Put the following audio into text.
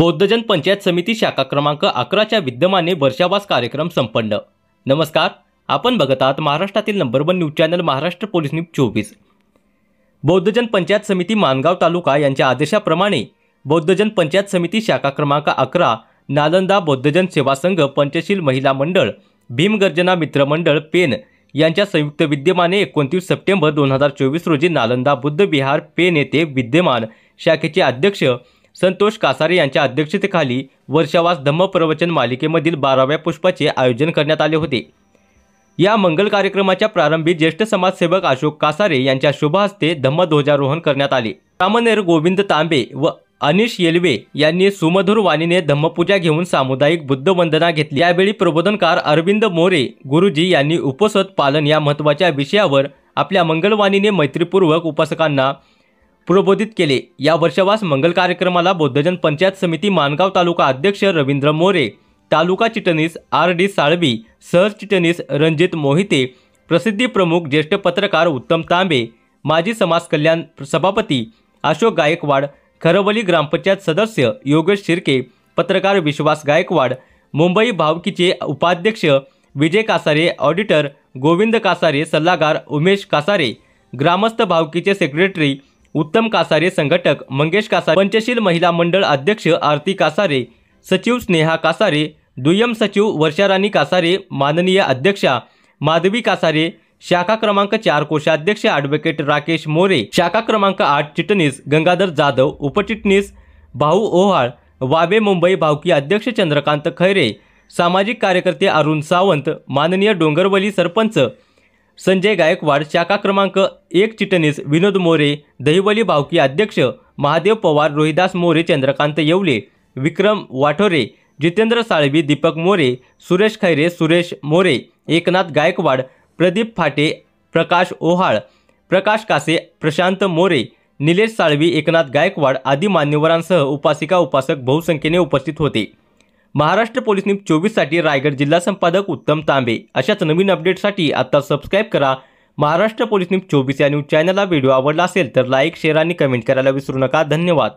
बौद्धजन पंचायत समिती शाखा क्रमांक 11च्या विद्यमाने वर्षावास कार्यक्रम संपन्न। नमस्कार, आपण बघत आहात महाराष्ट्रातील number 1 news channel Maharashtra police news 24। Bauddhajan Panchayat Samiti Mangaon तालुका यांच्या आदेशाप्रमाणे बौद्धजन पंचायत समिती शाखा क्रमांक 11 नालंदा बौद्धजन सेवा संघ पंचशील महिला मंडळ भीमगर्जना मित्र मंडळ पेन यांच्या संयुक्त विद्यमाने 29 सप्टेंबर 2024 रोजी नालंदा बुद्ध विहार पेन येथे विद्यमान शाखेचे अध्यक्ष संतोष कासारे यांच्या अध्यक्षतेखाली वर्षावास धम्म प्रवचन मालिकेमधील 12व्या पुष्पाचे आयोजन करण्यात आले होते। या मंगल कार्यक्रमाच्या प्रारंभी ज्येष्ठ समाजसेवक अशोक कासारे यांच्या शुभ हस्ते धम्म ध्वजारोहण करण्यात आले। सामनेर गोविंद तांबे व अनिश येलवे यांनी सुमधुर वाणीने धम्मपूजा घेऊन सामुदायिक बुद्ध वंदना घेतली। यावेळी प्रबोधनकार अरविंद मोरे गुरुजी यांनी उपसत पालन या महत्त्वाच्या विषयावर आपल्या मंगलवाणीने मैत्रीपूर्वक उपासकांना प्रबोधित केले। या वर्षावास मंगल कार्यक्रमाला बौद्धजन पंचायत समिती मानगाव तालुका अध्यक्ष रवींद्र मोरे, तालुका चिटणीस आर.डी. साळवी, सहचिटणीस रणजित मोहिते, प्रसिद्धी प्रमुख ज्येष्ठ पत्रकार उत्तम तांबे, माजी समाज कल्याण सभापती अशोक गायकवाड, खरवली ग्रामपंचायत सदस्य योगेश शिर्के, पत्रकार विश्वास गायकवाड, मुंबई भावकीचे उपाध्यक्ष विजय कासारे, ऑडिटर गोविंद कासारे, सल्लागार उमेश कासारे, ग्रामस्थ भावकीचे सेक्रेटरी उत्तम कासारे, संघटक मंगेश कासारे, पंचशील महिला मंडळ अध्यक्ष आरती कासारे, सचिव स्नेहा कासारे, दुय्यम सचिव वर्षाराणी कासारे, माननीय अध्यक्षा माधवी कासारे, शाखा क्रमांक 4 कोषाध्यक्ष ॲडव्होकेट राकेश मोरे, शाखा क्रमांक 8 चिटणीस गंगाधर जाधव, उपचिटणीस भाऊ ओहाळ, वाबे मुंबई भावकी अध्यक्ष चंद्रकांत खैरे, सामाजिक कार्यकर्ते अरुण सावंत, माननीय डोंगरवली सरपंच संजय गायकवाड, शाखा क्रमांक 1 चिटणीस विनोद मोरे, दहिवली भावकी अध्यक्ष महादेव पवार, रोहिदास मोरे, चंद्रकांत येवले, विक्रम वाठोरे, जितेंद्र साळवी, दीपक मोरे, सुरेश खैरे, सुरेश मोरे, एकनाथ गायकवाड, प्रदीप फाटे, प्रकाश ओहाळ, प्रकाश कासे, प्रशांत मोरे, निलेश साळवी, एकनाथ गायकवाड आदी मान्यवरांसह उपासिका उपासक बहुसंख्येने उपस्थित होते। महाराष्ट्र पोलीस न्यूज 24 साठी रायगड जिल्हा संपादक उत्तम तांबे। अशाच नवीन अपडेटसाठी आता सबस्क्राइब करा महाराष्ट्र पोलीस न्यूज 24 या न्यूज चॅनलला। व्हिडिओ आवडला असेल तर लाईक, शेअर आणि कमेंट करायला विसरू नका। धन्यवाद।